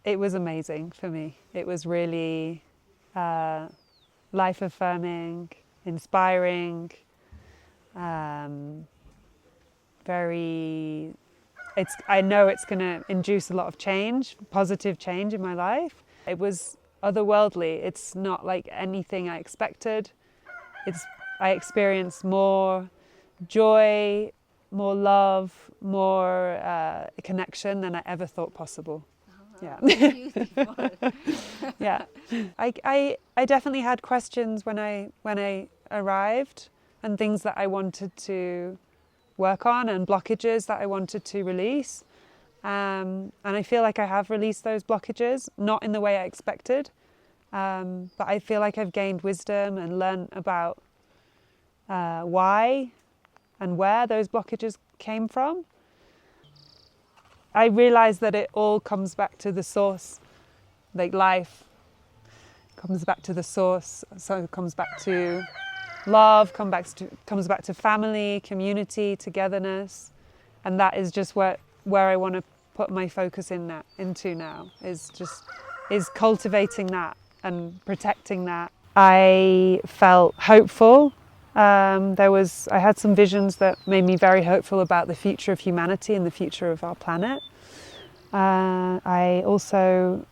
it was amazing for me. It was really life-affirming, inspiring, very... I know it's going to induce a lot of change, positive change in my life. It was otherworldly. It's not like anything I expected. I experienced more joy, more love, more connection than I ever thought possible. Yeah. Yeah. I definitely had questions when I arrived, and things that I wanted to work on and blockages that I wanted to release. And I feel like I have released those blockages, not in the way I expected, but I feel like I've gained wisdom and learned about why and where those blockages came from. I realized that it all comes back to the source, like life comes back to the source, so it comes back to love, comes back to family, community, togetherness, and that is just where I want to put my focus into now, is cultivating that and protecting that. I felt hopeful. I had some visions that made me very hopeful about the future of humanity and the future of our planet. I also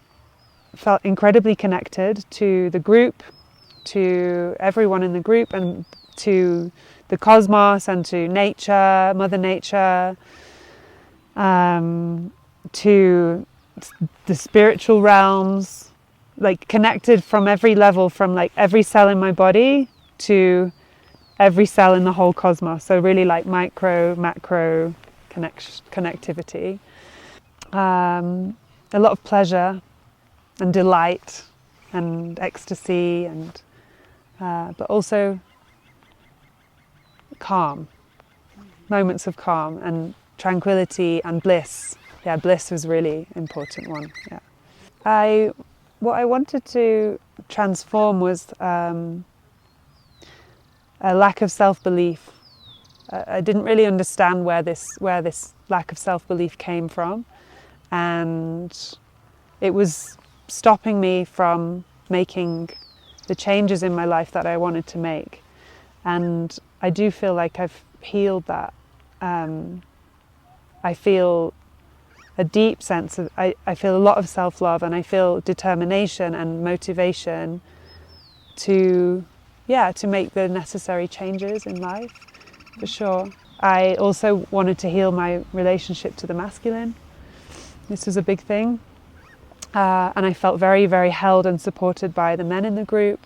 felt incredibly connected to the group, to everyone in the group, and to the cosmos and to nature, Mother Nature, to the spiritual realms, like connected from every level, from like every cell in my body to every cell in the whole cosmos. So really like micro, macro connectivity. A lot of pleasure and delight and ecstasy, and but also calm, moments of calm and tranquility and bliss. Yeah, bliss was really important one. Yeah, what I wanted to transform was a lack of self-belief. I didn't really understand where this lack of self-belief came from, and it was stopping me from making the changes in my life that I wanted to make. And I do feel like I've healed that. I feel a deep sense of, I feel a lot of self-love, and I feel determination and motivation to make the necessary changes in life, for sure. I also wanted to heal my relationship to the masculine. This was a big thing. And I felt very, very held and supported by the men in the group.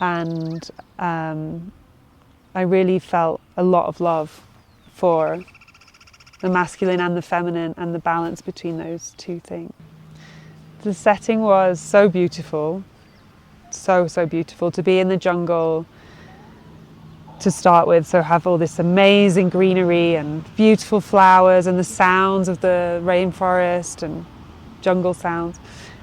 And I really felt a lot of love for the masculine and the feminine, and the balance between those two things. The setting was so beautiful, so beautiful, to be in the jungle to start with. So have all this amazing greenery and beautiful flowers and the sounds of the rainforest and jungle sounds.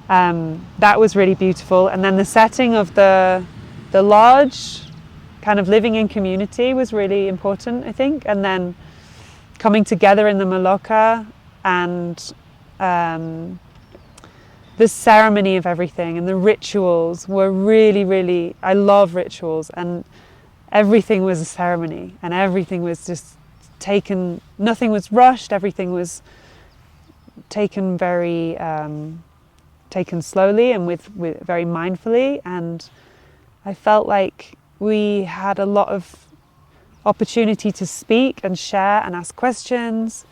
That was really beautiful. And then the setting of the lodge, kind of living in community, was really important, I think. And then coming together in the Maloka, and the ceremony of everything and the rituals were really, really, I love rituals, and everything was a ceremony, and everything was just taken, nothing was rushed, everything was taken very, taken slowly and with very mindfully. And I felt like we had a lot of opportunity to speak and share and ask questions,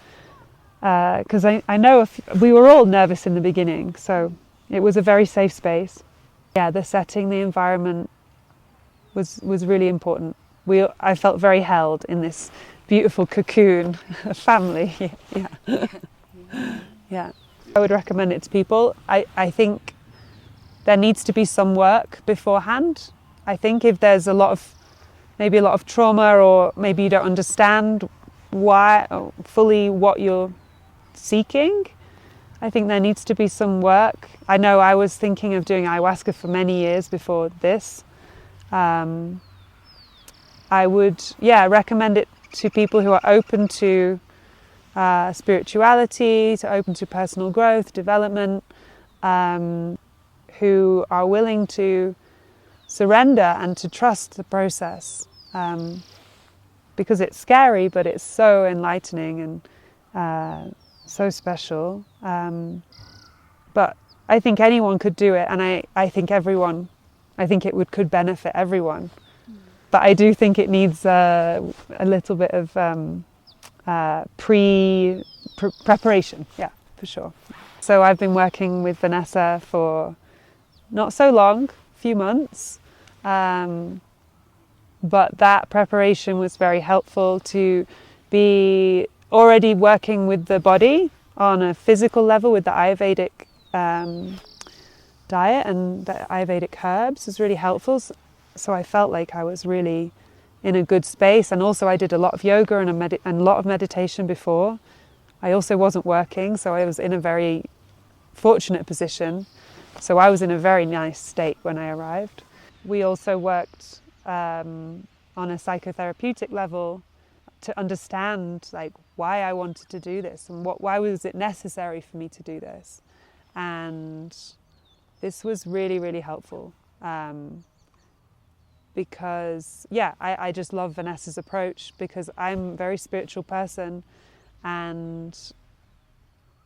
because I know we were all nervous in the beginning, so it was a very safe space. Yeah, the setting, the environment was really important. I felt very held in this beautiful cocoon of family. Yeah. Yeah. I would recommend it to people. I think there needs to be some work beforehand. I think if there's maybe a lot of trauma, or maybe you don't understand fully what you're seeking, I think there needs to be some work. I know I was thinking of doing ayahuasca for many years before this. I would recommend it to people who are open to spirituality, to open to personal growth, development, who are willing to surrender and to trust the process, because it's scary, but it's so enlightening and so special. But I think anyone could do it, and I think it could benefit everyone. But I do think it needs a little bit of preparation, yeah, for sure. So I've been working with Vanessa for not so long, a few months, but that preparation was very helpful to be already working with the body on a physical level with the Ayurvedic diet, and the Ayurvedic herbs was really helpful. So I felt like I was really in a good space, and also I did a lot of yoga and a lot of meditation before. I also wasn't working, so I was in a very fortunate position. So I was in a very nice state when I arrived. We also worked on a psychotherapeutic level to understand like why I wanted to do this and why was it necessary for me to do this. And this was really, really helpful. Because I just love Vanessa's approach, because I'm a very spiritual person, and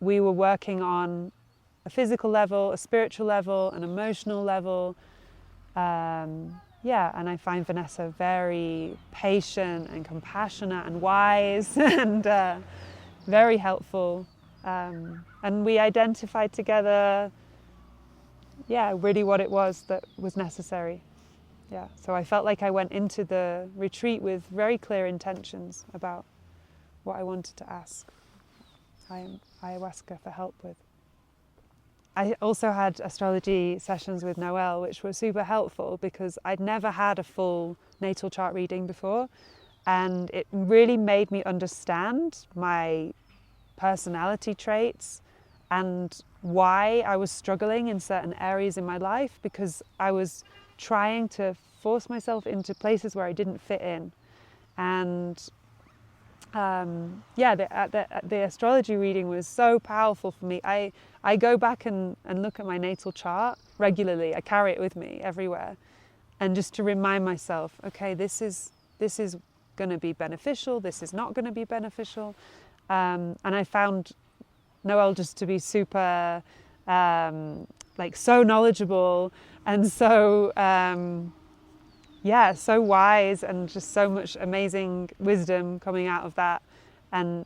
we were working on a physical level, a spiritual level, an emotional level. And I find Vanessa very patient and compassionate and wise and very helpful. And we identified together, really what it was that was necessary. Yeah, so I felt like I went into the retreat with very clear intentions about what I wanted to ask ayahuasca for help with. I also had astrology sessions with Noelle, which were super helpful because I'd never had a full natal chart reading before, and it really made me understand my personality traits and why I was struggling in certain areas in my life, because I was trying to force myself into places where I didn't fit in. And the astrology reading was so powerful for me. I go back and look at my natal chart regularly. I carry it with me everywhere, and just to remind myself, okay, this is going to be beneficial, this is not going to be beneficial. And I found Noelle just to be super so knowledgeable and so so wise, and just so much amazing wisdom coming out of that. And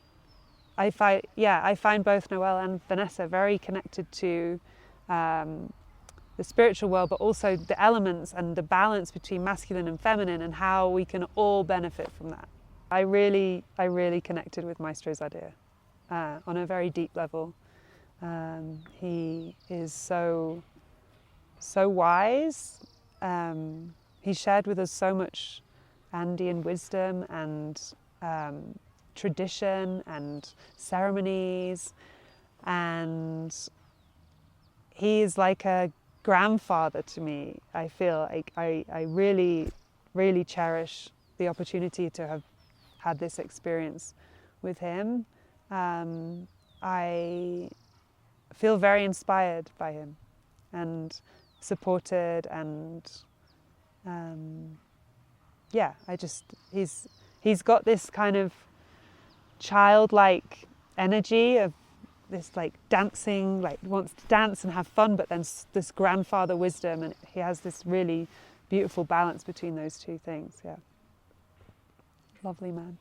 I find both Noelle and Vanessa very connected to the spiritual world, but also the elements and the balance between masculine and feminine, and how we can all benefit from that. I really connected with Maestro Zadir on a very deep level. He is so wise. He shared with us so much Andean wisdom and tradition and ceremonies, and he is like a grandfather to me. I feel like I really cherish the opportunity to have had this experience with him. I feel very inspired by him and supported, and he's got this kind of childlike energy of this like dancing, like wants to dance and have fun, but then this grandfather wisdom, and he has this really beautiful balance between those two things. Yeah, lovely man.